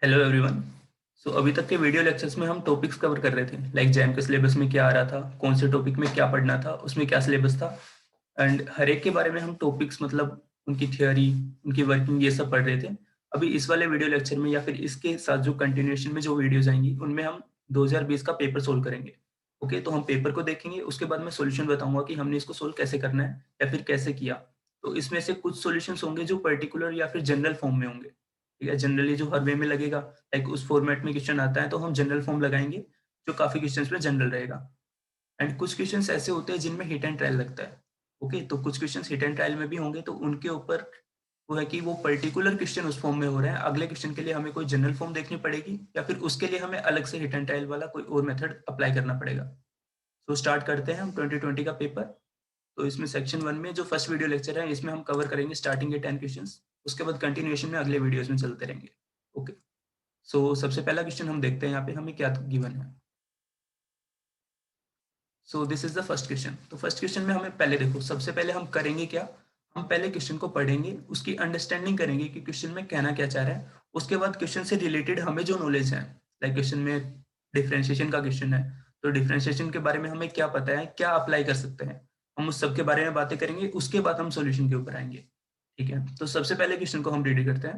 Hello everyone. सो अभी तक के वीडियो लेक्चर्स में हम टॉपिक्स कवर कर रहे थे, लाइक जैम के सिलेबस में क्या आ रहा था, कौन से टॉपिक में क्या पढ़ना था, उसमें क्या सिलेबस था। एंड हर एक के बारे में हम टॉपिक्स मतलब उनकी थियोरी, उनकी वर्किंग, ये सब पढ़ रहे थे। अभी इस वाले वीडियो लेक्चर में या फिर इसके साथ जो कंटिन्यूएशन में जो वीडियोज आएंगी उनमें हम 2020 का पेपर सोल्व करेंगे। ओके, तो हम पेपर को देखेंगे, उसके बाद मैं सोल्यूशन बताऊंगा कि हमने इसको सोल्व कैसे करना है या फिर कैसे किया। तो इसमें से कुछ सॉल्यूशंस होंगे जो पर्टिकुलर या फिर जनरल फॉर्म में होंगे। ठीक है, जनरली जो हर वे में लगेगा, लाइक उस फॉर्मेट में क्वेश्चन आता है तो हम जनरल फॉर्म लगाएंगे, जो काफी क्वेश्चंस में जनरल रहेगा। एंड कुछ क्वेश्चंस ऐसे होते हैं जिनमें हिट एंड ट्रायल लगता है। ओके, तो कुछ क्वेश्चंस हिट एंड ट्रायल में भी होंगे, तो उनके ऊपर वो है कि वो पर्टिकुलर क्वेश्चन उस फॉर्म में हो रहे हैं, अगले क्वेश्चन के लिए हमें कोई जनरल फॉर्म देखनी पड़ेगी या फिर उसके लिए हमें अलग से हिट एंड ट्रायल वाला कोई और मेथड अप्लाई करना पड़ेगा। तो स्टार्ट करते हैं हम 2020 का पेपर। तो इसमें सेक्शन 1 में जो फर्स्ट वीडियो लेक्चर है, इसमें हम कवर करेंगे स्टार्टिंग के 10 क्वेश्चंस। उसके बाद कंटिन्यूएशन में अगले वीडियोस में चलते रहेंगे। ओके, सो सबसे पहला क्वेश्चन हम देखते हैं यहाँ पे हमें क्या गिवन है। So this is the first question. तो फर्स्ट क्वेश्चन में हमें पहले देखो, सबसे पहले हम करेंगे क्या, हम पहले क्वेश्चन को पढ़ेंगे, उसकी अंडरस्टैंडिंग करेंगे कि क्वेश्चन में कहना क्या चाह रहा है। उसके बाद क्वेश्चन से रिलेटेड हमें जो नॉलेज है, लाइक क्वेश्चन में डिफरेंशिएशन का क्वेश्चन है, तो डिफरेंशिएशन के बारे में हमें क्या पता है, क्या अप्लाई कर सकते हैं, हम उस सब के बारे में बातें करेंगे। उसके बाद हम सॉल्यूशन के ऊपर आएंगे। ठीक है, तो सबसे पहले क्वेश्चन को हम रेडी करते हैं।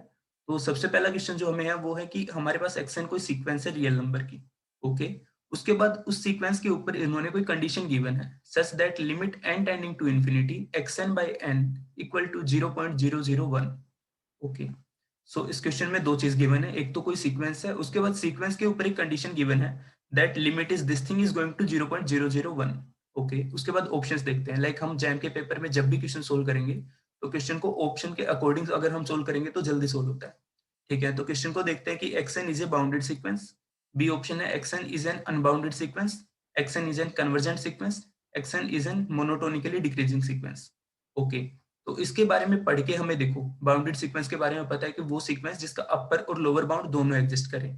तो सबसे पहला क्वेश्चन जो हमें है वो है कि हमारे पास एक्स कोई सीक्वेंस है रियल नंबर की। ओके, उसके बाद उस सीक्वेंस के ऊपर इन्होंने कोई कंडीशन गिवन है, such that limit n tending to infinity xn by n equal to 0.001। Okay, so इस क्वेश्चन में दो चीज गिवन है, एक तो कोई सीक्वेंस है, उसके बाद सीक्वेंस के ऊपर एक कंडीशन गिवन है that limit is this thing is going to 0.001। Okay, उसके बाद ऑप्शंस देखते हैं, लाइक हम जैम के पेपर में जब भी क्वेश्चन सोल्व करेंगे तो क्वेश्चन को ऑप्शन के अकॉर्डिंग अगर हम सोल्व करेंगे तो जल्दी सोल्व होता है। ठीक है, तो क्वेश्चन को देखते हैं कि xn is a bounded sequence. B option है xn is an unbounded sequence, xn is an convergent sequence, xn is an monotonically decreasing sequence. Okay, तो इसके बारे में पढ़ के हमें देखो, बाउंडेड सीक्वेंस के बारे में पता है कि वो सीक्वेंस जिसका अपर और लोअर बाउंड दोनों एग्जिस्ट करे।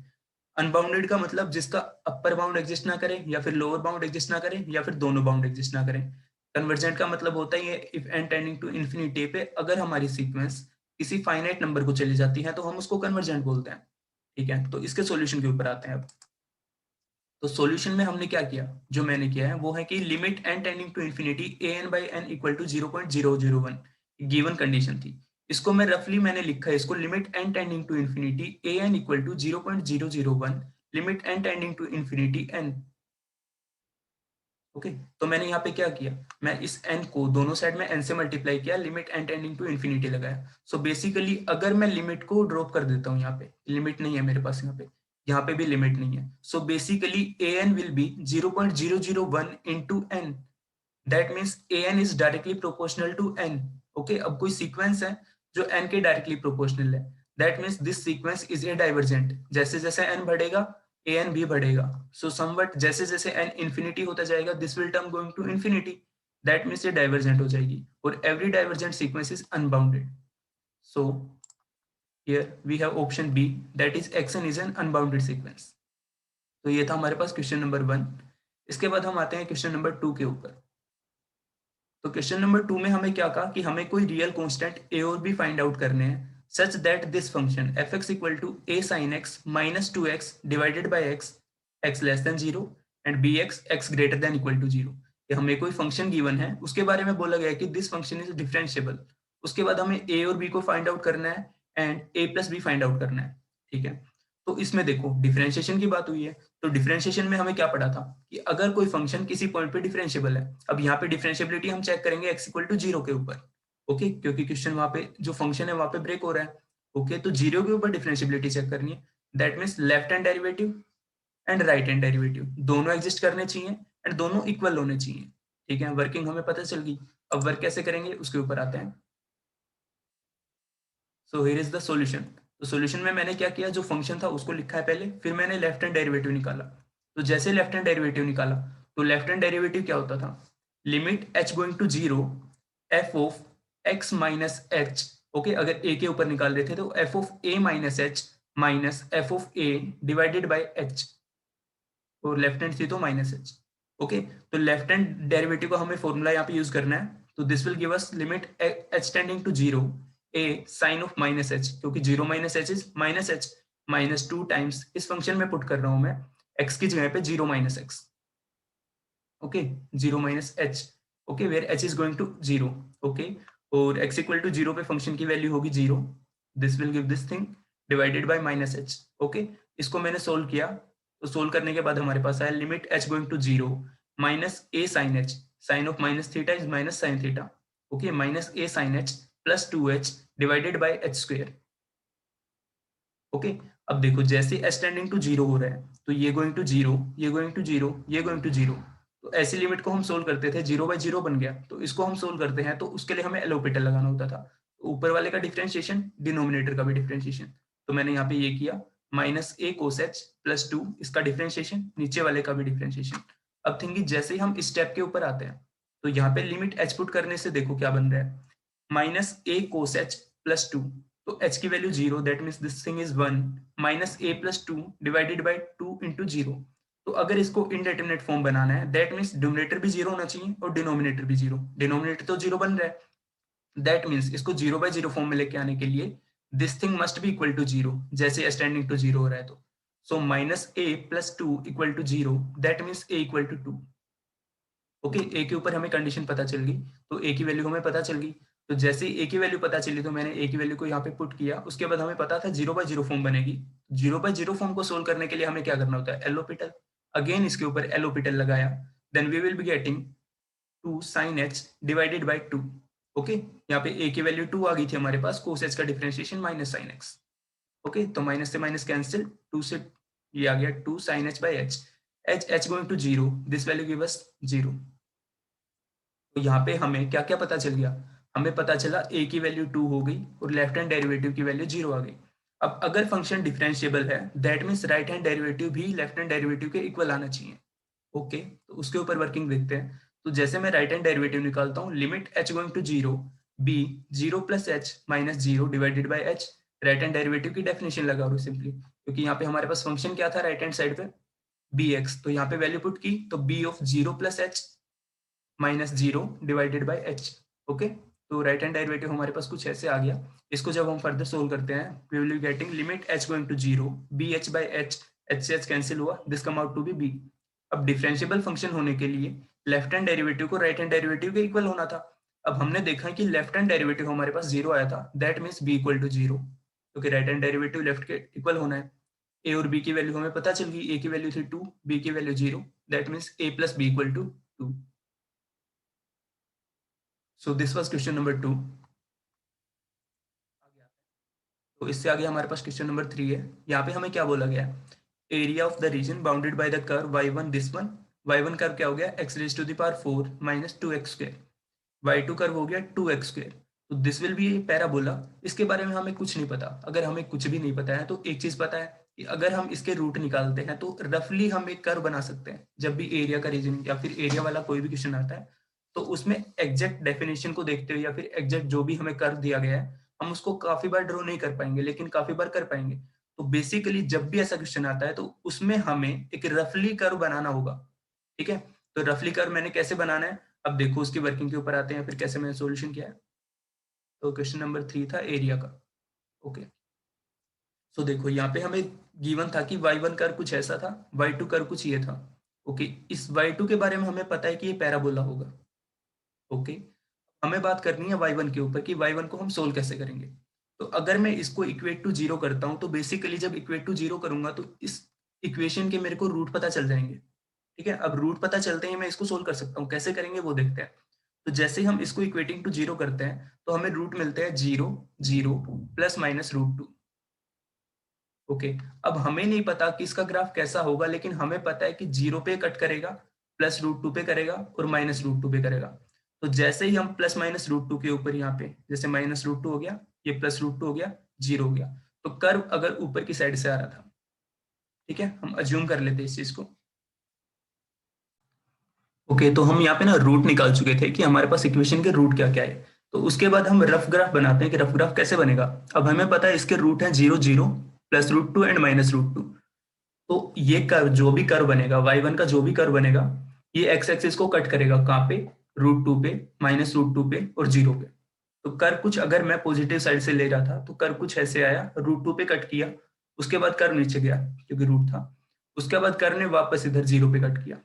अनबाउंडेड का मतलब जिसका अपर बाउंड एग्जिस्ट ना करे या फिर लोअर बाउंड एग्जिस्ट ना करे या फिर दोनों बाउंड एग्जिस्ट ना करें। कन्वर्जेंट का मतलब होता है if n tending to infinity पे अगर हमारी सीक्वेंस किसी फाइनाइट नंबर को चली जाती है तो हम उसको कन्वर्जेंट बोलते हैं। ठीक है, तो इसके सॉल्यूशन के ऊपर आते हैं अब। तो सॉल्यूशन में हमने क्या किया, जो मैंने किया है वो है कि limit n tending to infinity a n by n equal to 0.001 given condition थी। इसको मैं रफली मैंने लिखा है, इसको limit n tending to infinity a n equal to 0.001 limit n tending to infinity n। Okay, तो मैंने यहाँ पे क्या किया, मैं इस n को दोनों साइड में n से मल्टीप्लाई किया, limit n tending to infinity लगाया। सो बेसिकली अगर मैं लिमिट को ड्रॉप कर देता हूँ, यहाँ पे लिमिट नहीं है मेरे पास, यहाँ पे भी लिमिट नहीं है। So basically an will be 0.001 into n। That means an is directly proportional to n। Okay, अब कोई सीक्वेंस है जो n के डायरेक्टली प्रोपोर्शनल है, that means this sequence is a divergent. जैसे जैसे n बढ़ेगा an भी बढ़ेगा। सो समवट जैसे जैसे n इंफिनिटी होता जाएगा this will term going to infinity, that means ये डाइवर्जेंट हो जाएगी और every divergent sequence is unbounded. So here we have option B, that is xn is an unbounded sequence. तो ये था हमारे पास क्वेश्चन नंबर 1। इसके बाद हम आते हैं क्वेश्चन नंबर 2 के ऊपर। तो क्वेश्चन नंबर 2 में हमें क्या कहा कि हमें कोई रियल कांस्टेंट a और b फाइंड आउट करने हैं, such that this function f(x) equal to a sin x minus 2x divided by x, x less than 0 and bx x greater than equal to 0। ये हमें कोई function given है, उसके बारे में बोला गया है कि दिस फंक्शन इज डिफरेंशिएबल। उसके बाद हमें a और b को फाइंड आउट करना है and a plus b find out करना है। ठीक है, तो इसमें देखो डिफरेंशिएशन की बात हुई है, तो डिफरेंशिएशन में हमें क्या पढ़ा था कि अगर कोई फंक्शन किसी पॉइंट पे डिफरेंशिएबल है, अब यहाँ पे डिफरेंशिएबिलिटी हम चेक करेंगे x इक्वल टू 0 के ऊपर। ओके, क्योंकि क्वेश्चन वहां पे जो फंक्शन है वहां पे ब्रेक हो रहा है। ओके, तो 0 के ऊपर डिफरेंशिएबिलिटी चेक करनी है, that means left hand derivative and right hand derivative दोनों एग्जिस्ट करने चाहिए एंड दोनों इक्वल होने चाहिए। ठीक है, वर्किंग हमें पता चल गई। अब वर्क कैसे करेंगे उसके ऊपर आते हैं। So here is the solution. तो सॉल्यूशन में मैंने क्या किया, जो फंक्शन था उसको लिखा है पहले, फिर मैंने लेफ्ट हैंड डेरिवेटिव निकाला। तो जैसे लेफ्ट हैंड डेरिवेटिव निकाला तो लेफ्ट हैंड डेरिवेटिव क्या होता था, limit h going to 0 f of x minus h। Okay, अगर a के ऊपर निकाल रहे थे तो f of a minus h minus f of a divided by h, और लेफ्ट हैंड थी तो माइनस h। ओके, तो लेफ्ट हैंड डेरिवेटिव का हमें फॉर्मूला यहाँ पे यूज करना है, तो this will give us limit h tending to 0 a sine of minus h, क्योंकि 0 minus h is minus h, -2 times इस फंक्शन में पुट कर रहा हूं मैं x की जगह पे 0 - x, okay, 0 - h, okay, where h is going to 0, okay, और x इक्वल टू 0 पे फंक्शन की वैल्यू होगी 0, this will give this thing divided by -h, okay. इसको मैंने सोल्व किया, तो सोल्व करने के बाद हमारे पास आया limit h going to 0 -a sin h, sine of minus theta is minus sine theta, okay, -a sin h plus 2h divided by h square, okay. अब देखो जैसे h टेंडिंग टू 0 हो रहा है तो ये गोइंग टू 0, ये going to 0, ये गोइंग टू 0, तो ऐसी लिमिट को हम सोल्व करते थे, 0/0 बन गया, तो इसको हम सोल्व करते हैं तो उसके लिए हमें एलोपिटल लगाना होता था, ऊपर वाले का डिफरेंशिएशन, डिनोमिनेटर का भी डिफरेंशिएशन, तो मैंने यहाँ पे ये किया -a cos h प्लस 2 इसका डिफरेंशिएशन, नीचे वाले का भी डिफरेंशिएशन। अब थिंग इज जैसे ही हम इस स्टेप के ऊपर आते हैं तो यहाँ पे लिमिट h पुट करने से देखो क्या बन रहा है, -a cos h प्लस 2, तो h की value 0, that means this thing is 1, -a plus 2 divided by 2 into 0। तो अगर इसको इनडेटरमिनेट फॉर्म बनाना है दैट मीन्स डिनोमिनेटर भी 0 होना चाहिए और डिनोमिनेटर भी 0, डिनोमिनेटर तो 0 बन रहा है, दैट मीन्स इसको 0/0 फॉर्म में लेके आने के लिए this thing must be equal to 0, जैसे टेंडिंग टू 0 हो रहा है तो so -a plus 2 equal to 0, that means a equal to 2, okay. A के ऊपर हमें कंडीशन पता चल गई, तो ए की वैल्यू हमें पता चल गई, तो जैसे ए की वैल्यू पता चली तो मैंने ए की वैल्यू को यहाँ पे पुट किया, उसके बाद हमें पता था 0/0 फॉर्म बनेगी, 0/0 फॉर्म को सोल्व करने के लिए हमें क्या करना होता है, एलोपिटल, अगेन इसके ऊपर एलोपिटल लगाया, then we will be getting 2 sin h divided by 2, okay. यहाँ पे a की वैल्यू 2 आ गई थी हमारे पास, cos h का differentiation minus sin x, okay, तो माइनस से माइनस कैंसिल, 2 से ये आ गया 2 sin h by h, h going to 0, this value give us 0। तो यहाँ पे हमें क्या क्या पता चल गया, हमें पता चला a की वैल्यू 2 हो गई और लेफ्ट हैंड डेरिवेटिव की वैल्यू 0 आ गई। अब अगर फंक्शन डिफरेंशिएबल है that means right hand derivative भी लेफ्ट हैंड डेरिवेटिव के इक्वल आना चाहिए, ओके। तो उसके ऊपर वर्किंग देखते हैं, तो जैसे मैं राइट हैंड डेरिवेटिव निकालता हूँ, limit h going to 0 b 0 plus h minus 0 divided by h, right hand derivative की डेफिनेशन लगा रहा हूँ सिंपली, क्योंकि यहाँ पे हमारे पास फंक्शन क्या था राइट हैंड साइड पे, bx, तो यहाँ पे वैल्यू पुट की तो b of 0 plus h minus 0 divided by h, okay. तो राइट हैंड डेरिवेटिव हमारे पास कुछ ऐसे आ गया, इसको जब हम फर्दर सोल्व करते हैं we will be getting limit h going to 0 bh by h से h कैंसिल हुआ, this come out to be b। अब डिफरेंशिएबल फंक्शन होने के लिए लेफ्ट हैंड डेरिवेटिव को राइट हैंड डेरिवेटिव के इक्वल होना था, अब हमने देखा कि लेफ्ट हैंड डेरिवेटिव हमारे पास 0 आया था, that means b equal to 0, क्योंकि राइट हैंड डेरिवेटिव लेफ्ट के इक्वल होना है। a और b की वैल्यू हमें पता चल गई, a की वैल्यू थी 2, b की value 0, that means a plus b equal to 2। So this was question number 2। तो इससे आगे हमारे पास क्वेश्चन नंबर 3 है, यहाँ पे हमें क्या बोला गया, area of the region bounded by the curve y1 this one, y1 curve क्या हो गया x raised to the power 4 minus 2x square, y2 curve हो गया 2x स्क्वायर, तो दिस विल बी पैराबोला। इसके बारे में हमें कुछ नहीं पता, अगर हमें कुछ भी नहीं पता है तो एक चीज पता है कि अगर हम इसके रूट निकालते हैं तो रफली हम एक कर्व बना सकते हैं, जब भी एरिया का रीजन या फिर एरिया वाला कोई भी क्वेश्चन आता है तो उसमें एग्जैक्ट डेफिनेशन को देखते हुए या फिर एग्जैक्ट जो भी हमें कर्व दिया गया है हम उसको काफी बार ड्रॉ नहीं कर पाएंगे लेकिन काफी बार कर पाएंगे। तो बेसिकली जब भी ऐसा क्वेश्चन आता है तो उसमें हमें एक रफली कर्व बनाना होगा, ठीक है। तो रफली कर्व मैंने कैसे बनाना है, अब देखो उसकी वर्किंग के ऊपर आते हैं फिर कैसे मैंने सोल्यूशन किया है। तो क्वेश्चन नंबर 3 था एरिया का, ओके। सो देखो यहाँ पे हमें गिवन था कि y1 कर्व कुछ ऐसा था, y2 कर्व कुछ ये था, ओके। इस y2 के बारे में हमें पता है कि ये पैराबोला होगा, ओके। हमें बात करनी है y1 के ऊपर कि y1 को हम सोल्व कैसे करेंगे। तो अगर मैं इसको इक्वेट टू 0 करता हूं तो बेसिकली जब इक्वेट टू 0 करूंगा तो इस इक्वेशन के मेरे को रूट पता चल जाएंगे, ठीक है। अब रूट पता चलते ही मैं इसको सोल्व कर सकता हूँ, कैसे करेंगे वो देखते हैं। तो जैसे ही हम इसको इक्वेटिंग टू 0 करते हैं तो हमें रूट मिलते हैं 0 0 प्लस माइनस √2, ओके। अब हमें नहीं पता कि इसका ग्राफ कैसा होगा लेकिन हमें पता है कि 0 पे कट करेगा, प्लस √2 पे करेगा और माइनस √2 पे करेगा। तो जैसे ही हम प्लस माइनस √2 के ऊपर यहाँ पे जैसे माइनस √2 हो गया, ये प्लस √2 हो गया, 0 हो गया, तो कर्व अगर ऊपर की साइड से आ रहा था, ठीक है, हम अज्यूम कर लेते हैं इस चीज को, ओके। तो हम यहाँ पे ना रूट निकाल चुके थे कि हमारे पास इक्वेशन के रूट क्या क्या है। तो उसके बाद हम रफ ग्राफ बनाते हैं कि रफ ग्राफ कैसे बनेगा। अब हमें पता है इसके रूट है 0 0 प्लस √2 एंड माइनस √2। तो ये कर्व जो भी कर्व बनेगा y1 का जो भी कर्व बनेगा ये एक्स एक्सिस को कट करेगा कहाँ पे, √2 पे, माइनस √2 पे और 0 पे। तो कर्व कुछ अगर मैं पॉजिटिव साइड से ले रहा था तो कर्व कुछ ऐसे आया, √2 पे कट किया उसके बाद कर्व नीचे गया क्योंकि रूट था, उसके बाद कर्व ने वापस इधर 0 पे कट किया,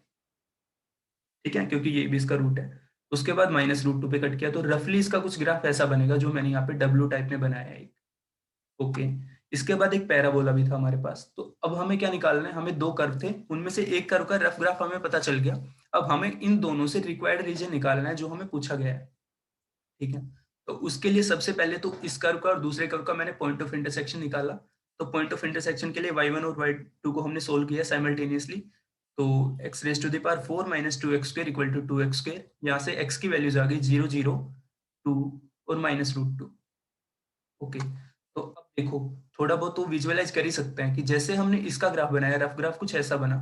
ठीक है, क्योंकि ये भी इसका रूट है। उसके बाद -√2 पे कट किया, तो रफली इसका कुछ ग्राफ ऐसा बनेगा जो मैंने यहाँ पे डब्ल्यू टाइप में बनाया है। ओके, इसके बाद एक पैराबोला भी था हमारे पास। तो अब हमें क्या निकालना है, हमें दो कर्व थे, उनमें से एक कर्व का रफ ग्राफ हमें पता चल गया। अब हमें इन दोनों से रिक्वायर्ड रीजन निकालना है जो हमें पूछा गया है, ठीक है। तो उसके लिए सबसे पहले तो इस कर्व का और दूसरे कर्व का मैंने पॉइंट ऑफ इंटरसेक्शन निकाला। तो पॉइंट ऑफ इंटरसेक्शन के लिए y1 और y2 को हमने सोल्व किया साइमल्टेनियसली। तो x⁴ - 2x² = 2x², यहाँ से x की वैल्यूज आ गई 0, 0, 2 और -√2। ओके, तो अब देखो, थोड़ा बहुत तो विजुअलाइज कर ही सकते हैं कि जैसे हमने इसका ग्राफ बनाया, रफ ग्राफ कुछ ऐसा बना।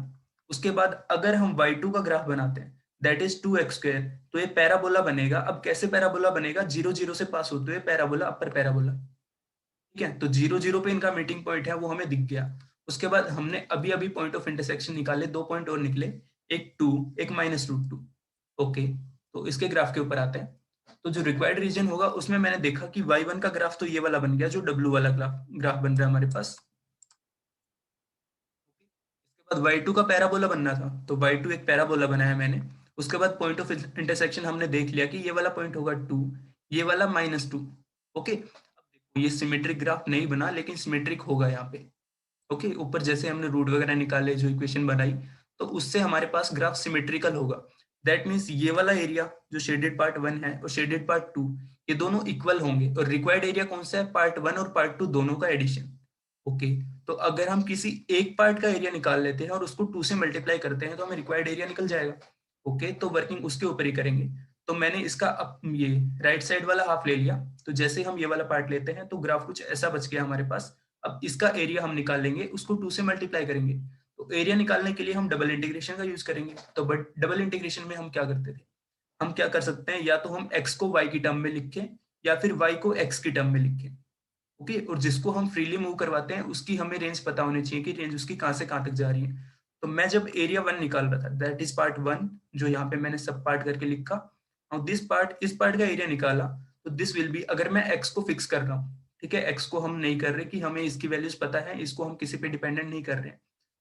उसके बाद अगर हम y2 का ग्राफ बनाते हैं, दैट इज 2x², तो ये पैराबोला बनेगा। अब कैसे पैराबोला बनेगा, 0, 0 से पास होते हुए पैराबोला, अपर पैराबोला, ठीक है। तो 0, 0 पे इनका मीटिंग पॉइंट है, वो हमें दिख गया। उसके बाद हमने अभी अभी पॉइंट ऑफ इंटरसेक्शन निकाले, 2 पॉइंट और निकले, एक 2, एक -√2। ओके, तो इसके ग्राफ के ऊपर आते हैं। तो जो रिक्वायर्ड रीजन होगा उसमें मैंने देखा कि y1 का ग्राफ तो ये वाला बन गया, जो w वाला ग्राफ बन रहा है हमारे पास। इसके बाद y2 का पैराबोला बनना था, तो y2 एक पैराबोला बनाया मैंने। उसके बाद पॉइंट ऑफ इंटरसेक्शन हमने देख लिया कि ये वाला पॉइंट होगा 2, ये वाला -2। ओके, अब देखो ये सिमेट्रिक ग्राफ नहीं बना, लेकिन सिमेट्रिक होगा यहाँ पे। ओके, ऊपर जैसे हमने रूट वगैरह निकाले, जो इक्वेशन बनाई, तो उससे हमारे पास ग्राफ सिमेट्रिकल होगा। दैट मीन्स ये वाला एरिया जो शेडेड पार्ट 1 है और शेडेड पार्ट 2, ये दोनों इक्वल होंगे। और रिक्वायर्ड एरिया कौन सा है, पार्ट 1 और पार्ट 2 दोनों का एडिशन। ओके, तो अगर हम किसी एक पार्ट का एरिया निकाल लेते हैं और उसको 2 से मल्टीप्लाई करते हैं, तो हमें रिक्वायर्ड एरिया निकल जाएगा। ओके, तो वर्किंग उसके ऊपर ही करेंगे। तो मैंने इसका ये राइट साइड वाला हाफ ले लिया। तो जैसे हम ये वाला पार्ट लेते हैं, तो ग्राफ कुछ ऐसा बच गया हमारे पास। अब इसका एरिया हम निकालेंगे, उसको 2 से मल्टीप्लाई करेंगे। तो एरिया निकालने के लिए हम डबल इंटीग्रेशन का यूज करेंगे। तो बट डबल इंटीग्रेशन में हम क्या करते थे, हम क्या कर सकते हैं, या तो हम x को y की टर्म में लिखें, या फिर y को x की टर्म में लिखें। ओके, और जिसको हम फ्रीली मूव करवाते हैं उसकी हमें रेंज पता होनी चाहिए कि रेंज उसकी कहां से कहां तक जा रही है। तो मैं जब एरिया 1 निकाल रहा था, दैट इज पार्ट 1, जो यहाँ पे मैंने सब पार्ट करके लिखा, और दिस पार्ट, इस पार्ट का एरिया निकाला। तो दिस विल बी, अगर मैं x को फिक्स कर रहा हूँ, ठीक है, x को हम नहीं कर रहे कि हमें इसकी वैल्यूज पता है, इसको हम किसी पे डिपेंडेंट नहीं कर रहे हैं।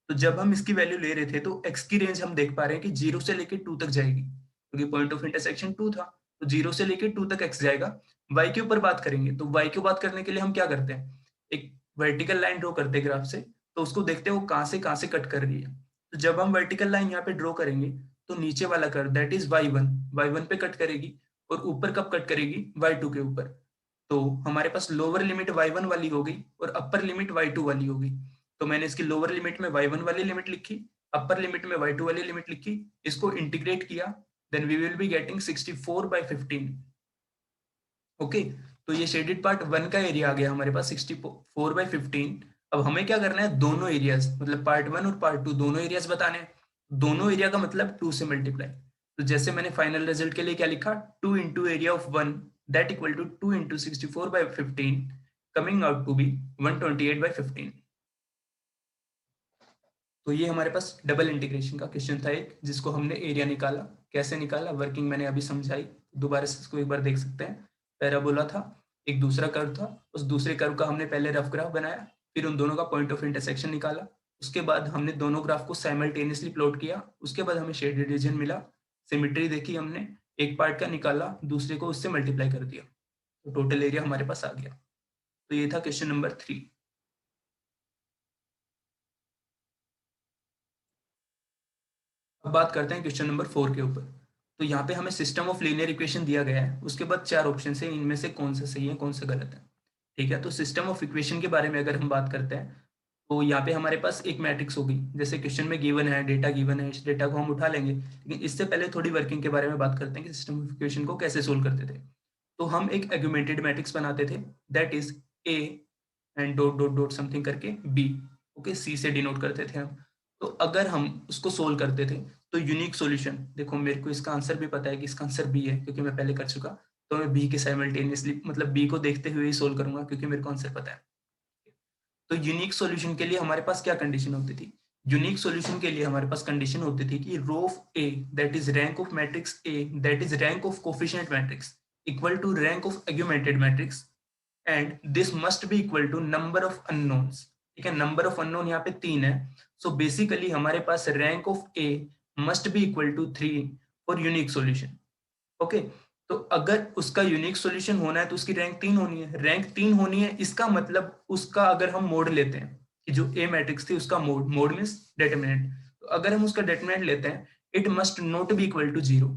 तो जब हम इसकी वैल्यू ले रहे थे, तो x की रेंज हम देख पा रहे हैं कि 0 से लेकर 2 तक जाएगी, क्योंकि पॉइंट ऑफ इंटरसेक्शन 2 था। तो 0 से लेकर 2 तक x जाएगा। y के ऊपर बात करेंगे, तो y की बात करने के लिए हम क्या करते हैं, एक वर्टिकल लाइन ड्रॉ करते हैं ग्राफ से। तो उसको देखते हैं वो कहां से कट कर रही है। तो जब हम वर्टिकल लाइन यहाँ पे ड्रॉ करेंगे, तो नीचे वाला कर्व, दैट इज y1 पे कट करेगी, और ऊपर कब कट करेगी, y2 के ऊपर। तो हमारे पास लोअर लिमिट y1 वाली हो गई और अपर लिमिट y2 वाली हो गई। तो मैंने इसकी लोअर लिमिट में y1 वाली लिमिट लिखी, अपर लिमिट में y2 वाली लिमिट लिखी, इसको इंटीग्रेट किया, then we will be getting 64/15। Okay, तो ये शेडेड पार्ट 1 का एरिया आ गया हमारे पास 64/15। अब हमें क्या करना है, दोनों एरियाज, मतलब पार्ट 1 और पार्ट 2 दोनों एरियाज बताने हैं। दोनों एरिया का मतलब 2 से मल्टीप्लाई। तो जैसे मैंने फाइनल रिजल्ट के लिए क्या लिखा, 2 into area of 1, that equal to 2 into 64/15, coming out to be 128/15। तो ये हमारे पास डबल इंटीग्रेशन का क्वेश्चन था एक, जिसको हमने एरिया निकाला। कैसे निकाला, वर्किंग मैंने अभी समझाई, दोबारा से इसको एक बार देख सकते हैं। पैराबोला था, एक दूसरा कर्व था, उस दूसरे कर्व का हमने पहले रफ ग्राफ बनाया, फिर उन दोनों का पॉइंट ऑफ इंटरसेक्शन निकाला। उसके बाद हमने दोनों ग्राफ को साइमल्टेनियसली प्लॉट किया। उसके बाद हमें शेडेड रीजन मिला, सिमेट्री देखी हमने, एक पार्ट का निकाला, दूसरे को उससे मल्टीप्लाई कर दिया, तो टोटल एरिया हमारे पास आ गया। तो ये था क्वेश्चन नंबर 3। अब बात करते हैं क्वेश्चन नंबर 4 के ऊपर। तो यहाँ पे हमें सिस्टम ऑफ लीनियर इक्वेशन दिया गया है, उसके बाद 4 ऑप्शन है, इनमें से कौन सा सही है कौन सा गलत है, ठीक है। तो सिस्टम ऑफ इक्वेशन के बारे में अगर हम बात करते हैं, तो यहाँ पे हमारे पास एक मैट्रिक्स होगी, जैसे क्वेश्चन में गिवन है, डेटा गिवन है, इस डेटा को हम उठा लेंगे। लेकिन इससे पहले थोड़ी वर्किंग के बारे में बात करते हैं कि सिस्टम ऑफ इक्वेशन को कैसे सोल्व करते थे। तो हम एक एग्यूमेंटेड मैट्रिक्स बनाते थे, that is A and dot dot dot something करके बी। ओके, सी से डिनोट करते थे हम। तो अगर हम उसको सोल्व करते थे, तो यूनिक सॉल्यूशन, देखो मेरे को इसका आंसर भी पता है कि इसका आंसर बी है, क्योंकि मैं पहले कर चुका। तो मैं बी के साइमल्टेनियसली, मतलब बी को देखते हुए ही सोल्व करूंगा, क्योंकि मेरे को आंसर पता है। तो यूनिक सॉल्यूशन के लिए हमारे पास क्या कंडीशन होती थी, यूनिक सॉल्यूशन के लिए हमारे पास कंडीशन होती थी कि रो of A, that is rank of matrix A, that is rank of coefficient matrix, equal to rank of augmented matrix, and this must be equal to number of unknowns. ठीक है, number of unknown यहाँ पे 3 है। So basically हमारे पास rank of A must be equal to 3 for unique solution. Okay, तो अगर उसका यूनिक सॉल्यूशन होना है तो उसकी रैंक 3 होनी है। रैंक 3 होनी है, इसका मतलब उसका अगर हम मोड लेते हैं कि जो ए मैट्रिक्स थी उसका मोड मीन्स डेटर्मिनेंट, तो अगर हम उसका डेटर्मिनेंट लेते हैं it must not be equal to 0।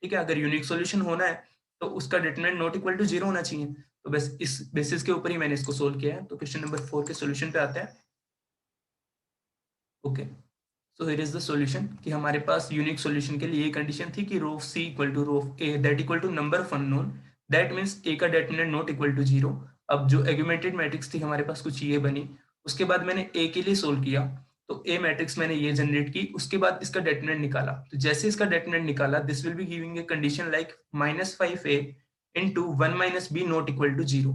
ठीक है, अगर यूनिक सॉल्यूशन होना है तो उसका डिटरमिनेंट नॉट इक्वल टू 0 होना चाहिए। तो बस इस बेसिस के ऊपर ही मैंने इसको सोल्व किया है। तो क्वेश्चन नंबर 4 के सॉल्यूशन पे आते हैं। Okay, so here is the solution कि हमारे पास यूनिक सॉल्यूशन के लिए ये कंडीशन थी कि रो of C equal to row of A that equal to number of unknown, that means A का डिटरमिनेंट नॉट इक्वल टू 0। अब जो एग्यूमेंटेड मैट्रिक्स थी हमारे पास कुछ ये बनी, उसके बाद मैंने ए के लिए सोल्व किया, तो ए मैट्रिक्स मैंने ये जनरेट की, उसके बाद इसका डेटर्मिनेंट निकाला। तो जैसे इसका डेटर्मिनेंट निकाला this will be giving a condition like -5a into 1 minus b not equal to 0।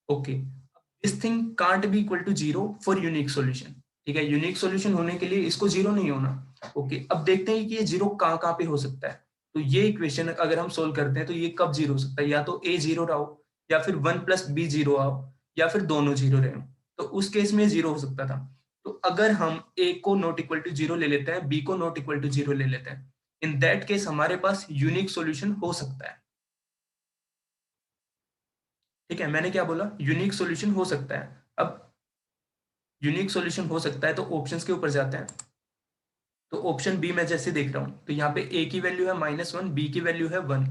Okay, this thing can't be equal to 0 for unique solution. ठीक है, यूनिक सॉल्यूशन होने के लिए इसको 0 नहीं होना। ओके, अब देखते हैं कि ये 0 कहाँ कहाँ पे हो सकता है। तो ये इक्वेशन अगर हम सोल्व करते हैं तो ये कब 0 हो सकता है, या तो a 0 रहा हो, या फिर 1 प्लस b 0 आओ, या फिर दोनों 0 रहे हो। तो उस केस में 0 हो सकता था। तो अगर हम a को नॉट इक्वल टू 0 ले लेते हैं, b को नॉट इक्वल टू 0 ले लेते हैं, इन दैट केस हमारे पास यूनिक सॉल्यूशन हो सकता है। ठीक है, मैंने क्या बोला, यूनिक सॉल्यूशन हो सकता है। अब यूनिक सॉल्यूशन हो सकता है तो ऑप्शंस के ऊपर जाते हैं। तो ऑप्शन बी मैं जैसे देख रहा हूं तो यहाँ पे ए की वैल्यू है -1, बी की वैल्यू है 1।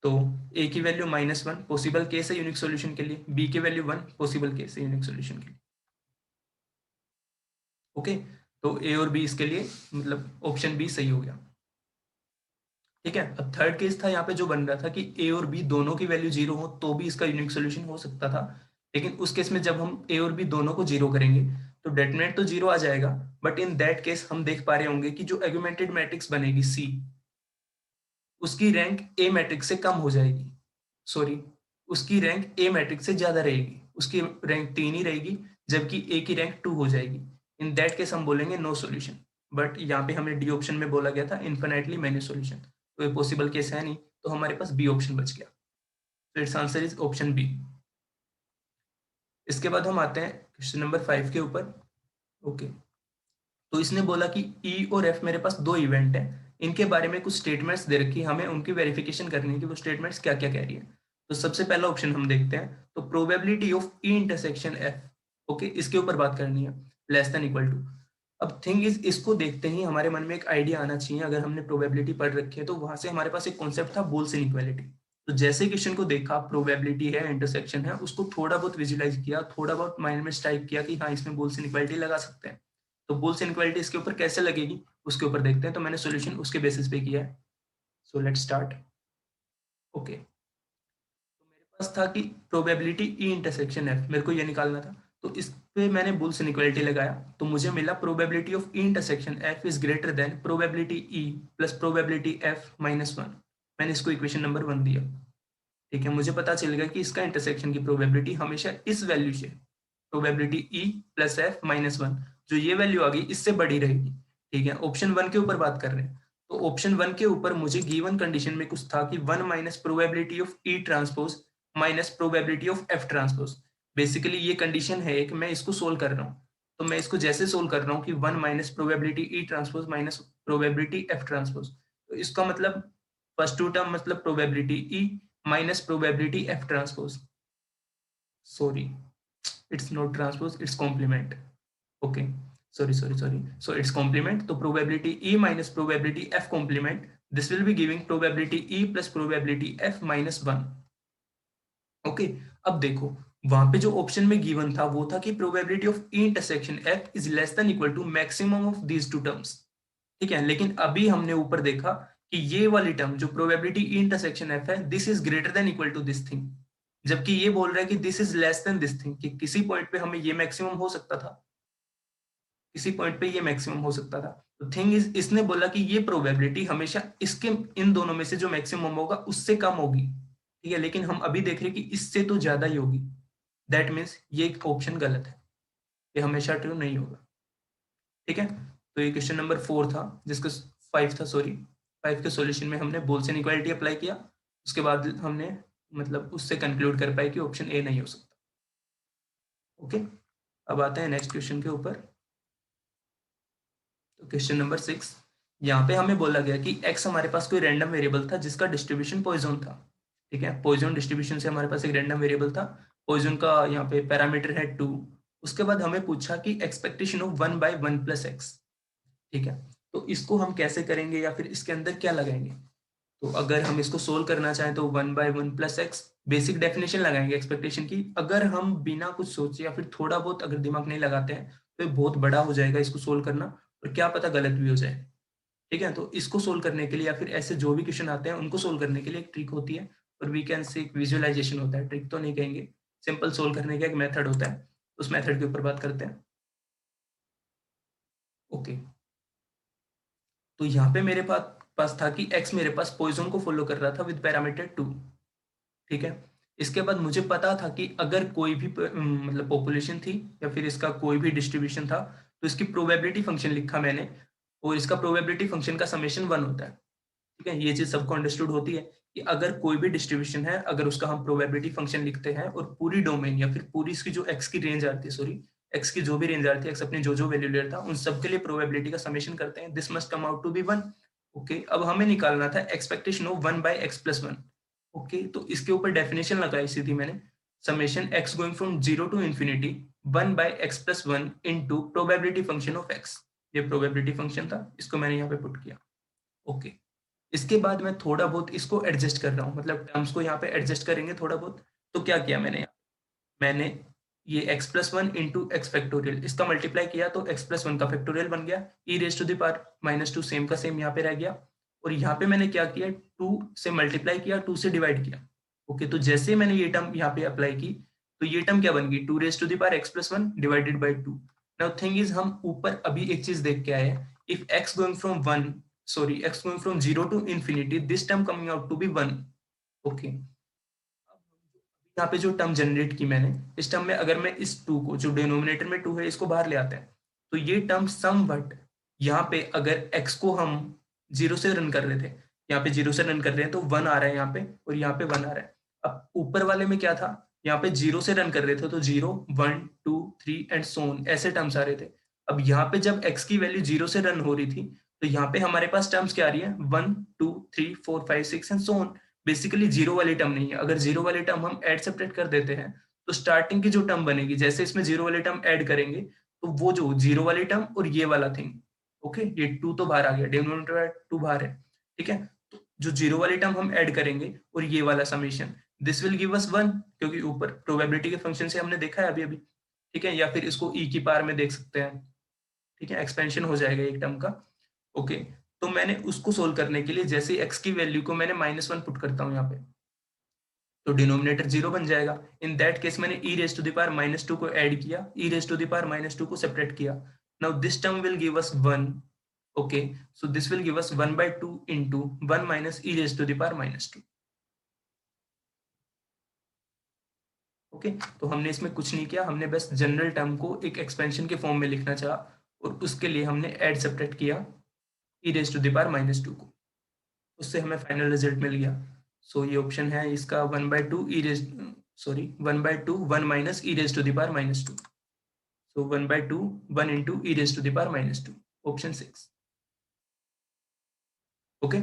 तो ए की वैल्यू -1 पॉसिबल केस है यूनिक सॉल्यूशन के लिए, बी की वैल्यू 1 पॉसिबल केस है यूनिक सॉल्यूशन के लिए। ओके, तो ए और बी इसके लिए मतलब ऑप्शन बी सही हो गया। ठीक है, अब थर्ड केस था यहाँ पे जो बन रहा था कि ए और बी दोनों की वैल्यू 0 हो तो भी इसका यूनिक सोल्यूशन हो सकता था। लेकिन उस केस में जब हम ए और बी दोनों को 0 करेंगे तो डेटर्मिनेंट तो 0 आ जाएगा, बट इन दैट केस हम देख पा रहे होंगे कि जो एग्यूमेंटेड मैट्रिक्स बनेगी सी, उसकी रैंक ए मैट्रिक्स से कम हो जाएगी। सॉरी, उसकी रैंक ए मैट्रिक्स से ज्यादा रहेगी, उसकी रैंक 3 ही रहेगी, जबकि ए की रैंक 2 हो जाएगी। इन दैट केस हम बोलेंगे नो सॉल्यूशन। बट यहाँ पे हमें डी ऑप्शन में बोला गया था इन्फिनिटली मैनी सॉल्यूशन, तो ये पॉसिबल केस है नहीं, तो हमारे पास बी ऑप्शन बच गया। तो it's answer is option B. इसके बाद हम आते हैं क्वेश्चन नंबर 5 के ऊपर। ओके, तो इसने बोला कि ई और एफ मेरे पास दो इवेंट है, इनके बारे में कुछ स्टेटमेंट्स दे रखी है, हमें उनकी वेरिफिकेशन करनी है कि वो स्टेटमेंट्स क्या क्या कह रही है। तो सबसे पहला ऑप्शन हम देखते हैं, तो probability of E intersection F, okay, इसके ऊपर बात करनी है, लेस देन इक्वल टू। अब थिंग इज, इसको देखते ही हमारे मन में एक आइडिया आना चाहिए, अगर हमने प्रोबेबिलिटी पढ़ रखी है तो वहां से हमारे पास एक कॉन्सेप्ट था बुल्स इनइक्वालिटी। तो जैसे क्वेश्चन को देखा, प्रोबेबिलिटी है, इंटरसेक्शन है, उसको थोड़ा बहुत विजुलाइज किया, थोड़ा बहुत माइंड में स्ट्राइक किया कि हाँ इसमें बुल्स इनइक्वालिटी लगा सकते हैं। तो बुल्स इनइक्वालिटी इसके ऊपर कैसे लगेगी उसके ऊपर देखते हैं। तो मैंने सॉल्यूशन उसके बेसिस पे किया है। So let's start. ओके, तो मेरे पास था कि प्रोबेबिलिटी ई इंटरसेक्शन एफ, मेरे को ये निकालना था। तो इस पे मैंने बुल्स इनइक्वालिटी लगाया, तो मुझे मिला probability of E intersection F is greater then probability E plus probability F -1। मैंने इसको इक्वेशन नंबर 1 दिया। ठीक है, मुझे पता चल गया कि इसका इंटरसेक्शन की प्रोबेबिलिटी हमेशा इस वैल्यू से, प्रोबेबिलिटी ई प्लस एफ -1, जो ये वैल्यू आ गई इससे बड़ी रहेगी। ठीक है, ऑप्शन 1 के ऊपर बात कर रहे हैं। तो ऑप्शन 1 के ऊपर मुझे गिवन कंडीशन में कुछ था कि 1 minus probability of E transpose minus probability of F transpose. Basically ये कंडीशन है कि मैं इसको सोल्व कर रहा हूँ, तो मैं इसको जैसे सोल्व कर रहा हूँ कि 1 minus probability E transpose minus probability F transpose. तो इसका मतलब फर्स्ट टू टर्म मतलब probability E minus probability F transpose, sorry it's not transpose, it's complement। okay, sorry, so it's complement, तो probability e minus probability f complement, this will be giving probability e plus probability f -1। okay, अब देखो वहां पे जो option में given था वो था कि probability of e intersection f is less than equal to maximum of these two terms। ठीक है, लेकिन अभी हमने ऊपर देखा कि ये वाली टर्म जो प्रोबेबिलिटी ई इंटरसेक्शन एफ है, this is greater than equal to this thing, जबकि ये बोल रहा है कि this is less than this thing, कि किसी पॉइंट पे हमें ये मैक्सिमम हो सकता था, किसी पॉइंट पे ये मैक्सिमम हो सकता था। तो थिंग इज, इसने बोला कि ये प्रोबेबिलिटी हमेशा इसके इन दोनों में से जो मैक्सिमम होगा उससे कम होगी। ठीक है, लेकिन हम अभी देख रहे हैं कि इससे तो ज्यादा ही होगी। दैट मीन्स ये ऑप्शन गलत है, ये हमेशा ट्रू नहीं होगा। ठीक है, तो ये क्वेश्चन नंबर 4 था, जिसका 5 था, सॉरी 5 के सॉल्यूशन में हमने बोल्स इनइक्वालिटी अप्लाई किया, उसके बाद हमने मतलब उससे कंक्लूड कर पाए कि ऑप्शन ए नहीं हो सकता। ओके, अब आते हैं नेक्स्ट क्वेश्चन के ऊपर। तो क्वेश्चन नंबर 6, यहाँ पे हमें बोला गया कि x हमारे पास कोई रैंडम वेरिएबल था जिसका डिस्ट्रीब्यूशन पॉइजन था। ठीक है, पॉइजन डिस्ट्रीब्यूशन से हमारे पास एक रैंडम वेरिएबल था, पॉइजन का यहाँ पे पैरामीटर है 2। उसके बाद हमें पूछा कि एक्सपेक्टेशन ऑफ 1/1 + x। ठीक है, तो इसको हम कैसे करेंगे या फिर इसके अंदर क्या लगाएंगे? तो अगर हम इसको सोल्व करना चाहें तो 1/1 + x बेसिक डेफिनेशन लगाएंगे एक्सपेक्टेशन की। अगर हम बिना कुछ सोचे या फिर थोड़ा बहुत अगर दिमाग नहीं लगाते हैं तो ये बहुत बड़ा हो जाएगा इसको सोल्व करना, और क्या पता गलत भी हो जाए। ठीक है, तो इसको सोल्व करने के लिए या फिर ऐसे जो भी क्वेश्चन आते हैं उनको सोल्व करने के लिए एक ट्रिक होती है, और वी कैन से एक विजुअलाइजेशन होता है। ट्रिक तो नहीं कहेंगे, सिंपल सोल्व करने का एक मेथड होता है, उस मेथड के ऊपर बात करते हैं। ओके, तो यहाँ पे मेरे पास था कि x मेरे पास पॉइजन को फॉलो कर रहा था विद पैरामीटर 2। ठीक है, इसके बाद मुझे पता था कि अगर कोई भी मतलब पॉपुलेशन थी या फिर इसका कोई भी डिस्ट्रीब्यूशन था, तो इसकी प्रोबेबिलिटी फंक्शन लिखा मैंने, और इसका प्रोबेबिलिटी फंक्शन का समेशन 1 होता है। ठीक है, ये चीज सबको अंडरस्टूड होती है कि अगर कोई भी डिस्ट्रीब्यूशन है, अगर उसका हम प्रोबेबिलिटी फंक्शन लिखते हैं और पूरी डोमेन या फिर पूरी इसकी जो एक्स की रेंज आती है, सॉरी एक्स की जो भी रेंज आती है, एक्स अपनी जो वैल्यू लेता है उन सबके लिए प्रोबेबिलिटी का समेशन करते हैं, this must come out to be 1। Okay, अब हमें निकालना था एक्सपेक्टेशन ऑफ 1/x+1। ओके, तो इसके ऊपर डेफिनेशन लगाई सीधी मैंने, summation x going from 0 to infinity 1/x+1 into probability function of x। ये प्रोबेबिलिटी फंक्शन था, इसको मैंने यहाँ पे पुट किया। ओके, इसके बाद मैं थोड़ा बहुत इसको एडजस्ट कर रहा हूँ, मतलब टर्म्स को यहाँ पे एडजस्ट करेंगे थोड़ा बहुत। तो क्या किया मैंने ये x+1 इंटू एक्स फैक्टोरियल इसका मल्टीप्लाई किया, तो x+1 का फैक्टोरियल बन गया, e⁻⁻², सेम का सेम यहाँ पे रह गया। और यहाँ पे मैंने क्या किया, 2 से मल्टीप्लाई किया, 2 से डिवाइड किया। ओके, तो जैसे मैंने ये टर्म यहाँ पे अप्लाई की, तो ये टर्म क्या बन गई, 2⁻x+1 divided by 2। Now thing is, हम ऊपर अभी एक चीज देख के आए हैं, if x going from 0 to infinity, this term coming out to be 1। Okay, यहाँ पे जो टर्म जनरेट की मैंने, इस टर्म में अगर मैं इस 2 को, जो डिनोमिनेटर में 2 है, इसको बाहर ले आते हैं, तो ये टर्म समवट, यहाँ पे अगर x को हम 0 से रन कर रहे थे, यहाँ पे 0 से रन कर रहे हैं तो 1 आ रहा है यहाँ पे, और यहाँ पे 1 आ रहा है। अब ऊपर वाले में क्या था, यहाँ पे 0 से रन कर रहे थे तो 0 1 2 3 एंड सो ऑन ऐसे टर्म्स आ रहे थे। अब यहाँ पे जब x की वैल्यू 0 से रन हो रही थी, तो यहाँ पे हमारे पास टर्म्स क्या आ रही है, 1 2 3 4 5 6 and so on. Basically zero वाली टर्म नहीं है। अगर जीरो वाली टर्म हम ऐड सेपरेट कर देते हैं, तो स्टार्टिंग की जो टर्म बनेगी, जैसे इसमें जीरो वाली टर्म ऐड करेंगे, तो वो जो जीरो वाली टर्म और ये वाला थिंग, ओके, ये 2 तो बाहर आ गया, डिनोमिनेटर 2 बाहर है। ठीक है, तो जो जीरो वाली टर्म हम ऐड करेंगे और ये वाला समेशन, दिस विल गिव अस 1, क्योंकि ऊपर प्रोबेबिलिटी के फंक्शन से हमने देखा है अभी अभी। ठीक है, या फिर इसको ई की पावर में देख सकते हैं। ठीक है, एक्सपेंशन हो जाएगा एक टर्म का। ओके, तो मैंने उसको सोल्व करने के लिए जैसे एक्स की वैल्यू को मैंने -1 पुट करता हूँ यहाँ पे, तो डिनोमिनेटर 0 बन जाएगा। इन दैट केस मैंने e⁻²- को ऐड किया, e⁻² को सेपरेट किया। Now this term will give us 1। Okay, so this will give us 1/2 into 1 minus e⁻²। Okay, तो हमने इसमें कुछ नहीं किया, हमने बस जनरल टर्म को एक एक्सपेंशन के फॉर्म में लिखना चाहा, और उसके लिए हमने ऐड सेपरेट किया e⁻² को, उससे हमें फाइनल रिजल्ट मिल गया। सो ये ऑप्शन है इसका 1 माइनस e⁻², सो 1/2 1 इंटू e⁻², ऑप्शन 6। ओके,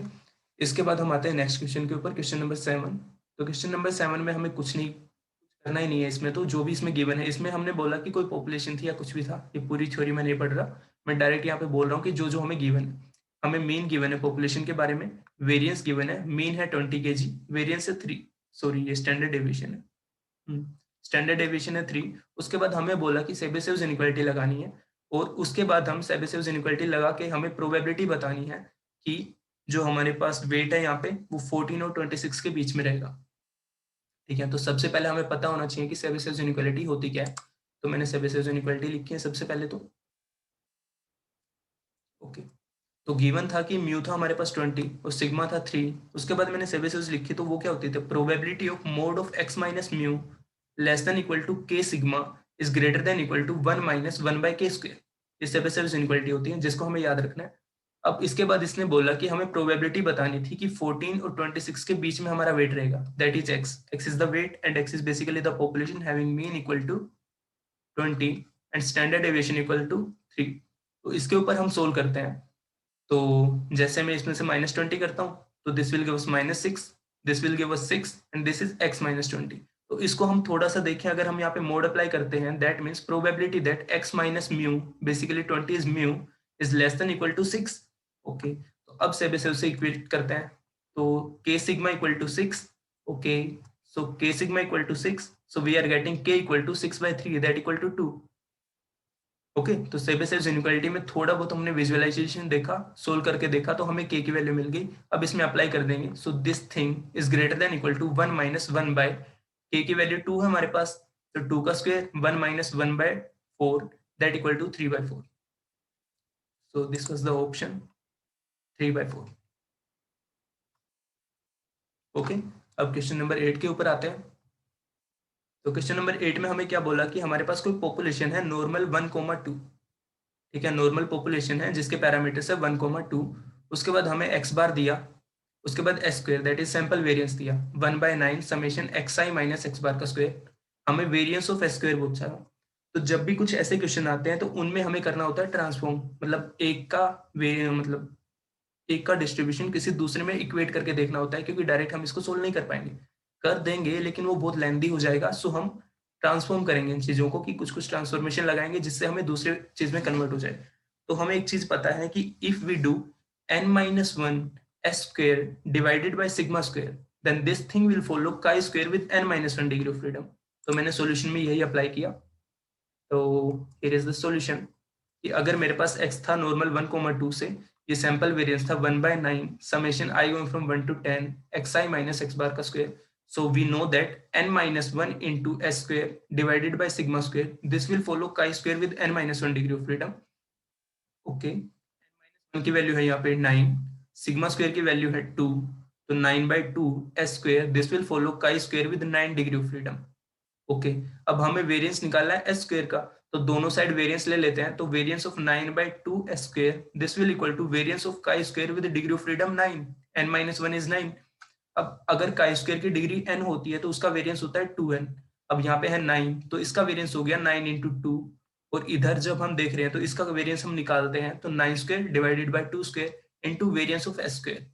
इसके बाद हम आते हैं नेक्स्ट क्वेश्चन के ऊपर, क्वेश्चन नंबर 7। तो क्वेश्चन नंबर 7 में हमें कुछ नहीं करना ही नहीं है इसमें, तो जो भी इसमें गिवन है, इसमें हमने बोला कि कोई पॉपुलेशन थी या कुछ भी था, ये पूरी थ्योरी में नहीं पढ़ रहा, मैं डायरेक्ट यहाँ पे बोल रहा हूँ कि जो जो हमें गिवन है, हमें मीन गिवन है पॉपुलेशन के बारे में, वेरिएंस गिवन है, मीन है 20 kg, वेरिएंस है 3, सॉरी ये स्टैंडर्ड डेविएशन है, स्टैंडर्ड डेविएशन है 3। उसके बाद हमें बोला कि सेबेसिव इनइक्वालिटी लगानी है, और उसके बाद हम सेबेसिव इनइक्वालिटी लगा के हमें प्रोबेबिलिटी बतानी है कि जो हमारे पास वेट है यहाँ पे वो 14 और 26 के बीच में रहेगा। ठीक है, तो सबसे पहले हमें पता होना चाहिए कि सेबेसिव इनइक्वालिटी होती क्या है, तो मैंने सेबेसिव इनइक्वालिटी लिखी है सबसे पहले तो। ओके, तो गिवन था कि म्यू था हमारे पास 20 और सिग्मा था 3। उसके बाद मैंने सेबेसिव लिखी, तो वो क्या होती है, probability of mod of x minus mu less than equal to k sigma is greater than equal to 1 minus 1/k²। ये सेबेसिव इनइक्वालिटी होती है जिसको हमें याद रखना है। अब इसके बाद इसने बोला कि हमें प्रोबेबिलिटी बतानी थी कि 14 और 26 के बीच में हमारा वेट रहेगा, that is x is the weight and x is basically the population having mean equal to 20 and standard deviation equal to 3। तो इसके ऊपर हम सोल्व करते हैं। तो जैसे मैं इसमें से -20 करता हूँ, तो this will give us -6, this will give us 6 and this is x -20। तो इसको हम थोड़ा सा देखें, अगर हम यहाँ पे मोड अप्लाई करते हैं, that means probability that x minus mu, basically 20 is mu, is less than equal to 6। Okay, तो अब से उसे इक्वेट करते हैं। तो k sigma equal to 6। Okay, so k sigma equal to 6, so we are getting k equal to 6/3 that equal to 2। Okay, तो Chebyshev inequality में थोड़ा बहुत हमने विजुअलाइजेशन देखा, सोल्व करके देखा, तो हमें k की वैल्यू मिल गई। अब इसमें अप्लाई कर देंगे। So this thing is greater than equal to 1 minus 1 by k की वैल्यू 2 है हमारे पास, तो 2 का square 1 minus 1 by 4 that equal to 3/4। So this was the option 3/4। Okay, अब क्वेश्चन नंबर 8 के ऊपर आते हैं। तो क्वेश्चन नंबर 8 में हमें क्या बोला कि हमारे पास कोई पॉपुलेशन है नॉर्मल 1,2। ठीक है, नॉर्मल पॉपुलेशन है जिसके पैरामीटर्स है 1,2। उसके बाद हमें x बार दिया, उसके बाद s square that is sample variance दिया 1/9 समेशन xi माइनस x बार का स्क्वायर। हमें वेरिएंस ऑफ s स्क्वायर पूछा है। तो जब भी कुछ ऐसे क्वेश्चन आते हैं तो उनमें हमें करना होता है ट्रांसफॉर्म, मतलब एक का डिस्ट्रीब्यूशन किसी दूसरे में इक्वेट करके देखना होता है, क्योंकि डायरेक्ट हम इसको सोल्व नहीं कर पाएंगे। कर देंगे लेकिन वो बहुत लेंदी हो जाएगा। सो हम ट्रांसफॉर्म करेंगे इन चीजों को, कि कुछ कुछ ट्रांसफॉर्मेशन लगाएंगे जिससे हमें दूसरे चीज में कन्वर्ट हो जाए। तो हमें एक चीज पता है कि if we do n-1 s square divided by sigma square, then this thing will follow chi square with n-1 degree of freedom. तो मैंने सॉल्यूशन में यही अप्लाई किया। तो हियर इज द सॉल्यूशन, कि अगर मेरे पास x था नॉर्मल 1,2 से, ये सैंपल वेरिएंस था 1/9 summation i going from 1 to 10 xi minus x बार का square. So we know that n-1 into s square divided by sigma square, this will follow chi square with n-1 degree of freedom. Okay, n-1 की value है यहाँ पे 9, sigma square की value है 2, तो 9/2 s square, this will follow chi square with 9 degree of freedom. Okay, अब हमें variance निकालना है s स्क्वायर का, तो दोनों साइड वेरिएंस ले लेते हैं। तो variance of 9/2 s square, this will equal to variance of chi square with degree of freedom 9, n-1 is 9। अब अगर chi स्क्वायर की डिग्री n होती है तो उसका वेरिएंस होता है 2n। अब यहाँ पे है 9, तो इसका वेरिएंस हो गया 9 इंटू 2। और इधर जब हम देख रहे हैं तो इसका वेरिएंस हम निकालते हैं, तो 9 square divided by 2 square into variance of s square.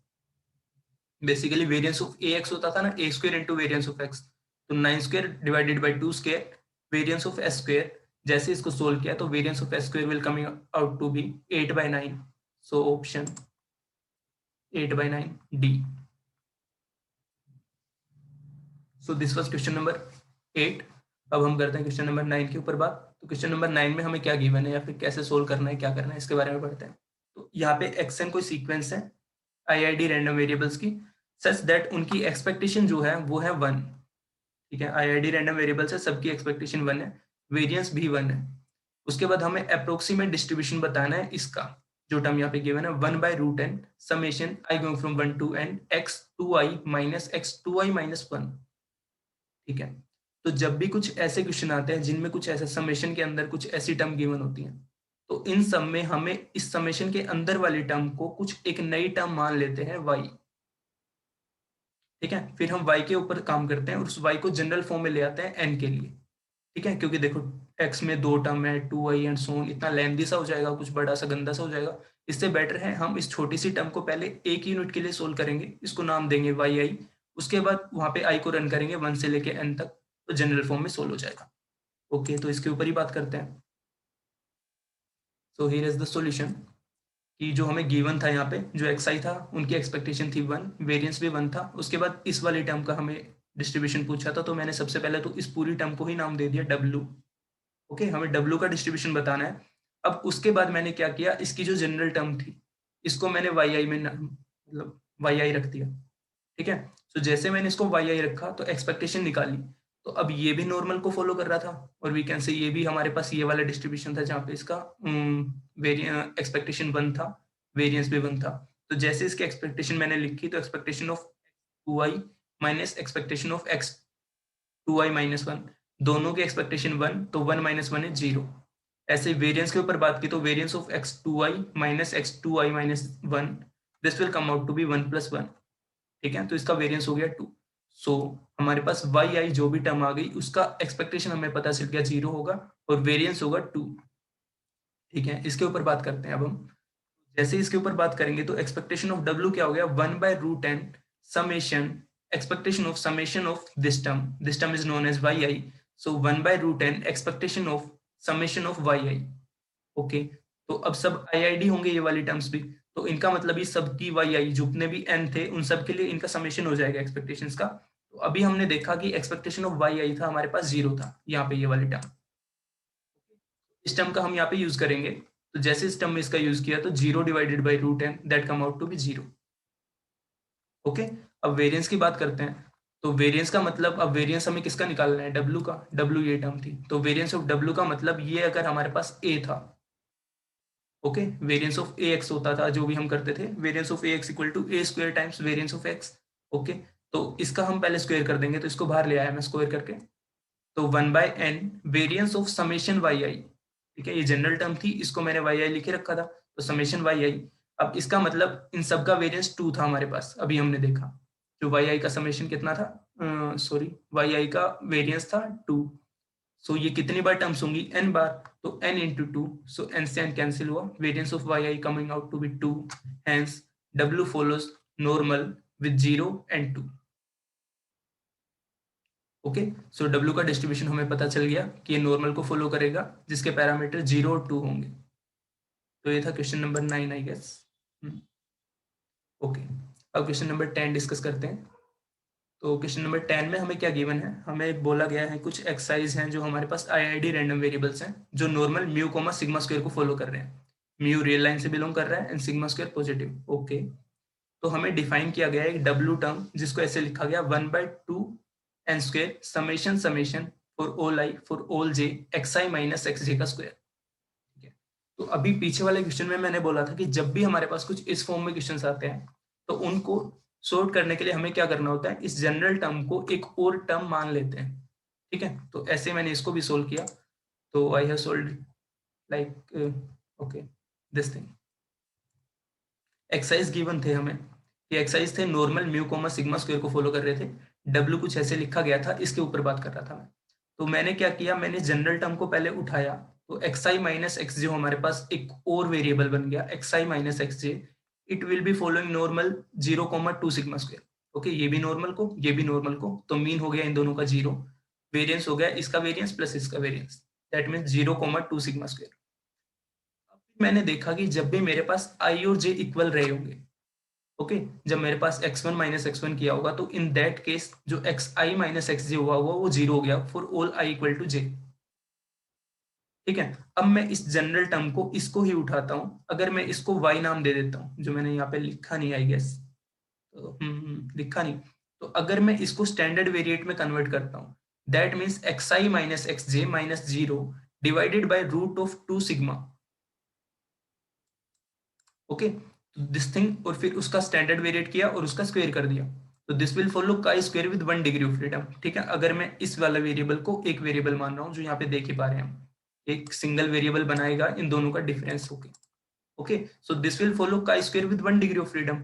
Basically variance of ax होता था ना, a square into variance of x, तो 9 square divided by 2 square variance of s square. जैसे इसको सोल्व किया तो variance of s square will coming out to be 8/9। So option 8/9 D. So this was question number 8। अब हम करते हैं question number 9 के ऊपर बात। तो क्वेश्चन नंबर 9 में हमें क्या गिवन है या फिर कैसे सोल्व करना है, क्या करना है, इसके बारे में पढ़ते हैं। तो यहाँ पे xn कोई सीक्वेंस है IID रैंडम वेरिएबल्स की, सच दैट उनकी एक्सपेक्टेशन जो है वो है 1। ठीक है, IID रैंडम वेरिएबल्स है, सबकी एक्सपेक्टेशन 1 है, वेरिएंस भी 1 है। उसके बाद हमें अप्रोक्सीमेट डिस्ट्रीब्यूशन बताना है इसका, जो टर्म यहाँ पे गिवन है 1/√n summation i going from 1 to n x2i minus x2i minus 1। ठीक है, तो जब भी कुछ ऐसे क्वेश्चन आते हैं जिनमें कुछ ऐसा समेशन के अंदर कुछ ऐसी टर्म गिवन होती हैं, तो इन सब में हमें इस समेशन के अंदर वाली टर्म को कुछ एक नई टर्म मान लेते हैं y। ठीक है, फिर हम y के ऊपर काम करते हैं और उस y को जनरल फॉर्म में ले आते हैं n के लिए। ठीक है, क्योंकि देखो x में 2 टर्म है 2i एंड सो ऑन, इतना लेंदी सा हो जाएगा, कुछ बड़ा सा गंदा सा हो जाएगा। इससे बेटर है हम इस छोटी सी टर्म को पहले एक यूनिट के लिए सोल्व करेंगे, इसको नाम देंगे yi। उसके बाद वहां पे i को रन करेंगे 1 से लेके n तक, तो जनरल फॉर्म में सोल्व हो जाएगा। ओके, तो इसके ऊपर ही बात करते हैं। So here is the solution, कि जो हमें गिवन था यहाँ पे जो xi था उनकी एक्सपेक्टेशन थी 1, वेरिएंस भी 1 था। उसके बाद इस वाली टर्म का हमें डिस्ट्रीब्यूशन पूछा था, तो मैंने सबसे पहले तो इस पूरी टर्म को ही नाम दे दिया w। ओके, हमें w का डिस्ट्रीब्यूशन बताना है। अब उसके बाद मैंने क्या किया, इसकी जो जनरल टर्म थी इसको मैंने yi में मतलब yi रख दिया। ठीक है, तो जैसे मैंने इसको yi रखा तो एक्सपेक्टेशन निकाली, तो अब ये भी नॉर्मल को फॉलो कर रहा था, और वी कैन से ये भी हमारे पास ये वाला डिस्ट्रीब्यूशन था जहाँ पे इसका एक्सपेक्टेशन 1 था, वेरिएंस भी 1 था। तो जैसे इसकी एक्सपेक्टेशन मैंने लिखी, तो expectation of 2i minus expectation of x 2i minus 1, दोनों की एक्सपेक्टेशन 1, तो 1 माइनस 1 इज 0। ऐसे वेरिएंस के ऊपर बात की तो variance of x 2i minus x 2i minus 1, this will come out to be 1 + 1। ठीक है, तो इसका वेरिएंस हो गया 2। सो हमारे पास yi जो भी टर्म आ गई उसका एक्सपेक्टेशन हमें पता चल गया 0 होगा, और वेरिएंस होगा 2। ठीक है, इसके ऊपर बात करते हैं अब हम। जैसे इसके ऊपर बात करेंगे तो एक्सपेक्टेशन ऑफ W क्या हो गया, 1/√n summation expectation of this term is known as yi, so 1/√n expectation of summation of yi। Okay, तो अब सब IID होंगे ये वाली टर्म्स भी, तो इनका मतलब ये सब की yi जितने भी n थे उन सब के लिए इनका समेशन हो जाएगा एक्सपेक्टेशंस का। तो अभी हमने देखा कि एक्सपेक्टेशन ऑफ yi था हमारे पास 0 था यहाँ पे ये वाली टर्म, इस टर्म का हम यहाँ पे यूज करेंगे। तो जैसे इस टर्म में इसका यूज किया तो 0/√n that come out to be 0। Okay, अब वेरिएंस की बात करते हैं। तो वेरिएंस का मतलब, अब वेरिएंस हमें किसका निकालना है, W का। W ये टर्म थी, तो वेरिएंस ऑफ W का मतलब ये अगर हमारे पास A था, ओके, वेरिएंस ऑफ AX होता था जो भी हम करते थे, variance of AX equal to A² times variance of X। Okay, तो इसका हम पहले स्क्वायर कर देंगे, तो इसको बाहर ले आया मैं स्क्वायर करके, तो 1/n variance of summation yi। ठीक है, ये जनरल टर्म थी, इसको मैंने yi लिखे रखा था, तो समेशन yi। अब इसका मतलब इन सब का वेरिएंस 2 था हमारे पास, अभी हमने देखा जो yi का समेशन कितना था, सॉरी yi का वेरिएंस था 2। सो ये कितनी बार टर्म्स होंगी, n बार, तो n इंटू 2, सो n से n कैंसिल हुआ, variance of yi coming out to be 2, hence w follows normal with 0 and 2। Okay, so W का डिस्ट्रीब्यूशन हमें पता चल गया कि ये नॉर्मल को फॉलो करेगा जिसके पैरामीटर 0 और 2 होंगे। तो ये था question number 9 I guess. Okay, अब क्वेश्चन नंबर 10 डिस्कस करते हैं। तो क्वेश्चन नंबर 10 में हमें क्या गिवन है, हमें बोला गया है कुछ एक्सरसाइज हैं जो हमारे पास IID रैंडम वेरिएबल्स हैं जो normal mu comma sigma square को फॉलो कर रहे हैं। म्यू रियल लाइन से बिलोंग कर रहा है and sigma square positive. Okay, तो हमें डिफाइन किया गया है एक W टर्म जिसको ऐसे लिखा गया 1/2n square summation for all j xi minus xj का स्क्वायर। ठीक है, तो अभी पीछे वाले क्वेश्चन में मैंने बोला था कि जब भी हमारे पास कुछ इस फॉर्म में क्वेश्चंस आते हैं तो उनको सॉर्ट करने के लिए हमें क्या करना होता है, इस जनरल टर्म को एक और टर्म मान लेते हैं। ठीक है, तो ऐसे मैंने इसको भी सोल्व किया, तो I have solved like okay this thing. Exercise given थे हमें, ये एक्सरसाइज थे normal mu comma sigma square को फॉलो कर रहे थे, W कुछ ऐसे लिखा गया था, इसके ऊपर बात कर रहा था मैं। तो मैंने क्या किया, मैंने जनरल टर्म को पहले उठाया, तो xi माइनस एक्स जो हमारे पास एक और वेरिएबल बन गया xi minus x J, it will be following normal 0,2 sigma square. Okay, ये भी नॉर्मल को ये भी नॉर्मल को, तो मीन हो गया इन दोनों का 0, वेरिएंस हो गया इसका वेरिएंस प्लस इसका variance, that means 0,2 sigma square. मैंने देखा कि जब भी मेरे पास i और j इक्वल रहे होंगे, ओके, जब मेरे पास x1 माइनस एक्स किया होगा, तो इन दैट केस जो xi माइनस एक्स हुआ वो 0 हो गया for all i equal to j। ठीक है, अब मैं इस जनरल टर्म को इसको ही उठाता हूं, अगर मैं इसको y नाम दे देता हूं, जो मैंने यहाँ पे लिखा नहीं आई गेस, तो लिखा नहीं, तो अगर मैं इसको स्टैंडर्ड वेरिएट में कन्वर्ट करता हूं, that means xi minus x j minus 0 divided by root of 2 sigma. Okay, तो दिस थिंग, और फिर उसका स्टैंडर्ड वेरिएट किया और उसका स्क्वायर कर दिया, तो this will follow chi square with 1 degree of freedom. ठीक है, अगर मैं इस वाला वेरिएबल को एक वेरिएबल मान रहा हूँ, जो यहाँ पे देख ही पा रहे हैं हम, एक सिंगल वेरिएबल बनाएगा इन दोनों का डिफरेंस होके। Okay, so this will follow chi square with 1 degree of freedom.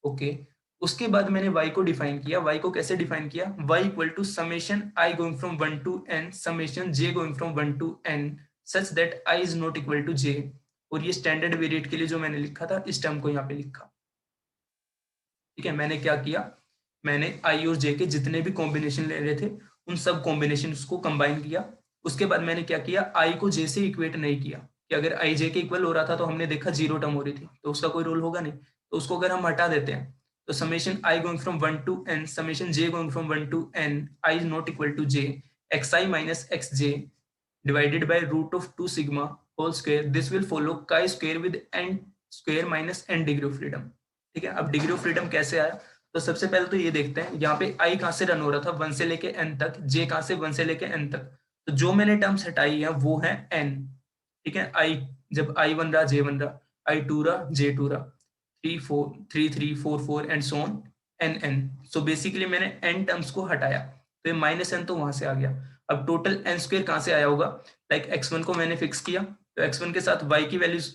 Okay, उसके बाद मैंने y को डिफाइन किया, y को कैसे डिफाइन किया, y equal to summation i going from 1 to n summation j going from 1 to n such that i is not equal to j। और ये स्टैंडर्ड वेरिएट के लिए जो मैंने लिखा था, इस टर्म को यहाँ पे लिखा। ठीक है, मैंने क्या किया, मैंने i और j के जितने भी कॉम्बिनेशन ले रहे थे उन सब कॉम्बिनेशन को कंबाइन किया। उसके बाद मैंने क्या किया, i को j से इक्वेट नहीं किया, कि अगर i j के इक्वल हो रहा था तो हमने देखा 0 टर्म हो रही थी, तो उसका कोई रोल होगा नहीं, तो उसको अगर हम हटा देते हैं, तो summation i going from 1 to n summation j going from 1 to n i is not equal to j xi minus xj divided by root of 2 sigma whole square, this will follow chi square with n square minus n degree of freedom। ठीक है, अब degree of freedom कैसे आया, तो सबसे पहले तो ये देखते हैं यहाँ पे i कहाँ से रन हो रहा था 1 से लेके n तक, j कहाँ से 1 से लेके n तक, तो जो मैंने टर्म्स हटाई है वो है n। ठीक है, i जब i बन रहा j बन रहा, i 2 रहा j 2 रहा, 3 4 3 3 4 4 and so on n n। So basically मैंने n टर्म्स को हटाया, तो ये माइनस n तो वहां से आ गया। अब टोटल n स्क्वायर कहाँ से आया होगा, लाइक x1 को मैंने फिक्स किया, तो x1 के साथ y की वैल्यूज,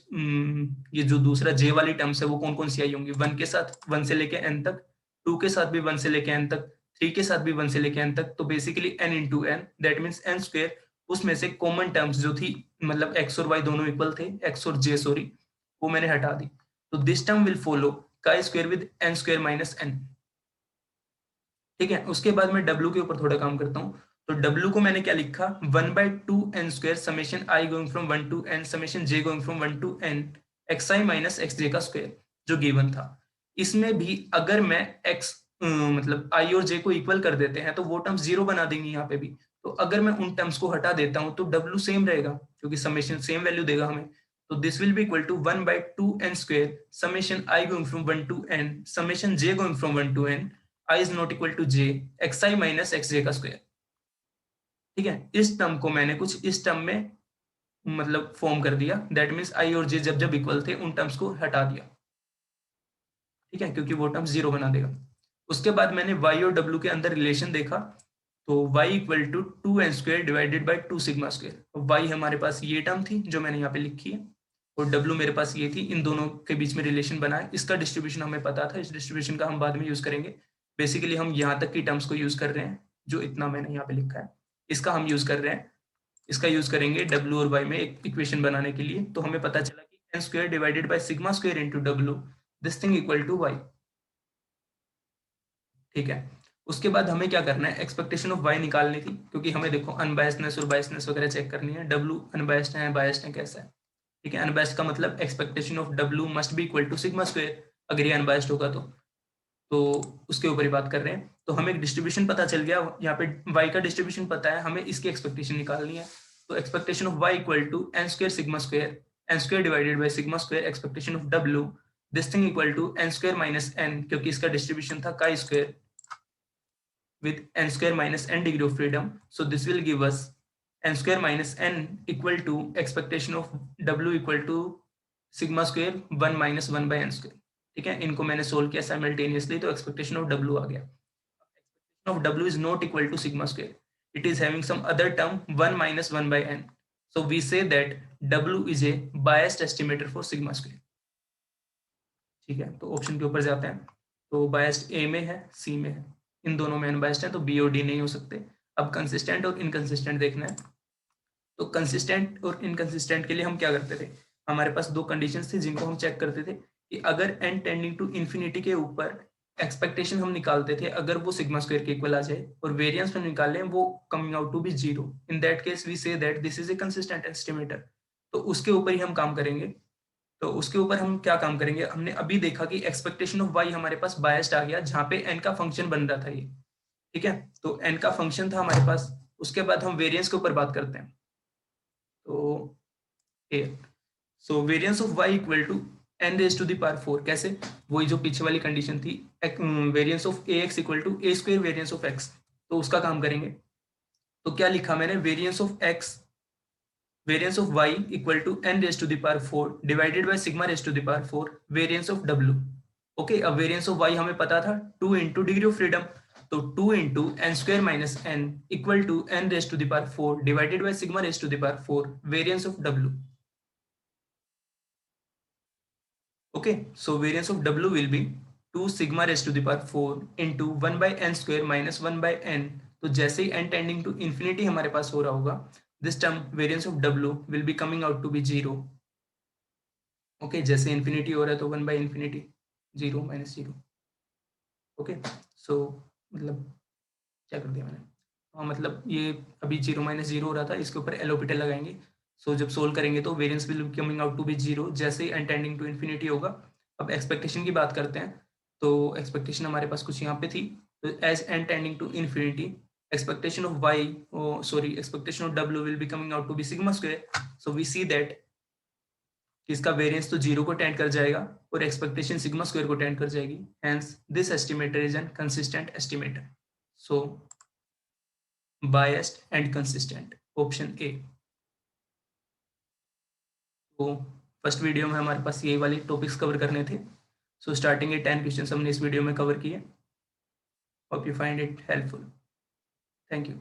ये जो दूसरा j वाली टर्म्स है वो कौन कौन सी आई होंगी, 1 के साथ 1 से लेके n तक, 2 के साथ भी 1 से लेके n तक, 3 के साथ भी 1 से लेके n तक, तो basically n into n, that means n square उसमें से कॉमन टर्म्स जो थी, मतलब x और y दोनों इक्वल थे, x और j सॉरी, वो मैंने हटा दी। तो दिस टर्म विल फॉलो का square with n square minus n। ठीक है, उसके बाद मैं w के ऊपर थोड़ा काम करता हूँ। तो w को मैंने क्या लिखा, 1/2n square summation i going from 1 to n summation j going from 1 to n xi minus xj का स्क्वायर, जो गिवन था। इसमें भी अगर मैं x मतलब i और j को इक्वल कर देते हैं तो वो टर्म्स जीरो बना देंगे यहाँ पे भी। तो अगर मैं उन टर्म्स को हटा देता हूँ तो w सेम रहेगा, क्योंकि समेशन सेम वैल्यू देगा हमें। तो this will be equal to 1/2n square summation i going from 1 to n summation j going from 1 to n i is not equal to j xi minus xj का square. ठीक है, इस term को मैंने कुछ इस टर्म में मतलब फॉर्म कर दिया, दैट मीन्स i और j जब जब इक्वल थे उन टर्म्स को हटा दिया। ठीक है, क्योंकि वो टर्म जीरो बना देगा। उसके बाद मैंने y और w के अंदर रिलेशन देखा, तो y equal to 2n square divided by 2 sigma square. y हमारे पास ये टर्म थी जो मैंने यहाँ पे लिखी है, और w मेरे पास ये थी। इन दोनों के बीच में रिलेशन बना है, इसका डिस्ट्रीब्यूशन हमें पता था, इस डिस्ट्रीब्यूशन का हम बाद में यूज करेंगे। बेसिकली हम यहाँ तक की टर्म्स को यूज कर रहे हैं, जो इतना मैंने यहाँ पे लिखा है इसका हम यूज कर रहे हैं। इसका यूज करेंगे w और y में एक इक्वेशन बनाने के लिए। तो हमें पता चला कि n square divided by sigma square into w, this thing equal to y। ठीक है, उसके बाद हमें क्या करना है, एक्सपेक्टेशन ऑफ y निकालनी थी, क्योंकि हमें देखो अनबायसनेस और बायसनेस वगैरह चेक करनी है। w अनबायस्ड है, बायस्ड है, कैसा है। ठीक है, अनबायस्ड का मतलब expectation of w must be equal to sigma square, अगर ये अनबायस्ड होगा तो उसके ऊपर ही बात कर रहे हैं। तो हमें एक डिस्ट्रीब्यूशन पता चल गया, यहाँ पे y का डिस्ट्रीब्यूशन पता है, हमें इसकी एक्सपेक्टेशन निकालनी है। तो expectation of y equal to n square sigma square, n square divided by sigma square expectation of w, this thing equal to n square minus n, क्योंकि इसका डिस्ट्रीब्यूशन था chi square with n square minus n degree of freedom. So this will give us n square minus n equal to expectation of w equal to sigma square 1 minus 1 by n square। ठीक है, इनको मैंने solve किया simultaneously, तो expectation of w आ गया। Expectation of w is not equal to sigma square, it is having some other term 1 minus 1 by n, so we say that w is a biased estimator for sigma square। ठीक है, तो option के ऊपर जाते हैं। तो biased ए में है, सी में है, इन दोनों में अनबायस्ड है, तो बी और डी नहीं हो सकते। अब कंसिस्टेंट और इनकंसिस्टेंट देखना है। तो कंसिस्टेंट और इनकंसिस्टेंट के लिए हम क्या करते थे, हमारे पास दो कंडीशंस थी जिनको हम चेक करते थे कि अगर n टेंडिंग टू इन्फिनिटी के ऊपर एक्सपेक्टेशन हम निकालते थे, अगर वो सिग्मा स्क्वायर के इक्वल आ जाए और वेरिएंस हम निकाल लें वो coming out to be zero, in that case we say that this is a consistent estimator. तो उसके ऊपर ही हम काम करेंगे। तो उसके ऊपर हम क्या काम करेंगे, हमने अभी देखा कि एक्सपेक्टेशन ऑफ y हमारे पास बायस्ड आ गया, जहां पे n का फंक्शन बन रहा था ये। ठीक है, तो n का फंक्शन था हमारे पास। उसके बाद हम वेरिएंस के ऊपर बात करते हैं। तो so variance of y equal to n raise to the power 4, कैसे, वही जो पीछे वाली कंडीशन थी, variance of ax equal to a square variance of x, तो उसका काम करेंगे। तो क्या लिखा मैंने, variance of x, variance of y equal to n raised to the power 4 divided by sigma raised to the power 4 variance of w। Okay, अब variance of y हमें पता था 2 इंटू डिग्री ऑफ फ्रीडम, तो 2 into n square minus n equal to n raise to the power 4 divided by sigma raise to the power 4 variance of w। Okay, so variance of w will be 2 sigma raise to the power 4 into 1 by n square minus 1 by n। तो जैसे ही n tending to infinity हमारे पास हो रहा होगा, this term variance of w will be coming out to be 0। Okay, जैसे infinity हो रहा है तो 1 बाई इन्फिनिटी, 0 माइनस 0। ओके, सो मतलब क्या कर दिया मैंने, हाँ मतलब ये अभी 0 माइनस 0 हो रहा था, इसके ऊपर एलोपिटल लगाएंगे। सो जब सोल्व करेंगे तो variance will be coming out to be 0 जैसे ही n टेंडिंग टू इन्फिनिटी होगा। अब एक्सपेक्टेशन की बात करते हैं। तो एक्सपेक्टेशन हमारे पास कुछ यहाँ पे थी, तो as n tending to infinity expectation of y, expectation of w will be coming out to be sigma square। so we see that कि इसका वेरिएंस तो 0 को टेंड कर जाएगा और एक्सपेक्टेशन सिग्मा स्क्वायर को टेंड कर जाएगी, hence this estimator is an consistent estimator. So biased and consistent, option A. तो फर्स्ट वीडियो में हमारे पास यही वाले टॉपिक्स कवर करने थे। सो स्टार्टिंग के 10 क्वेश्चंस हमने इस वीडियो में कवर किए। Hope you find it helpful. Thank you.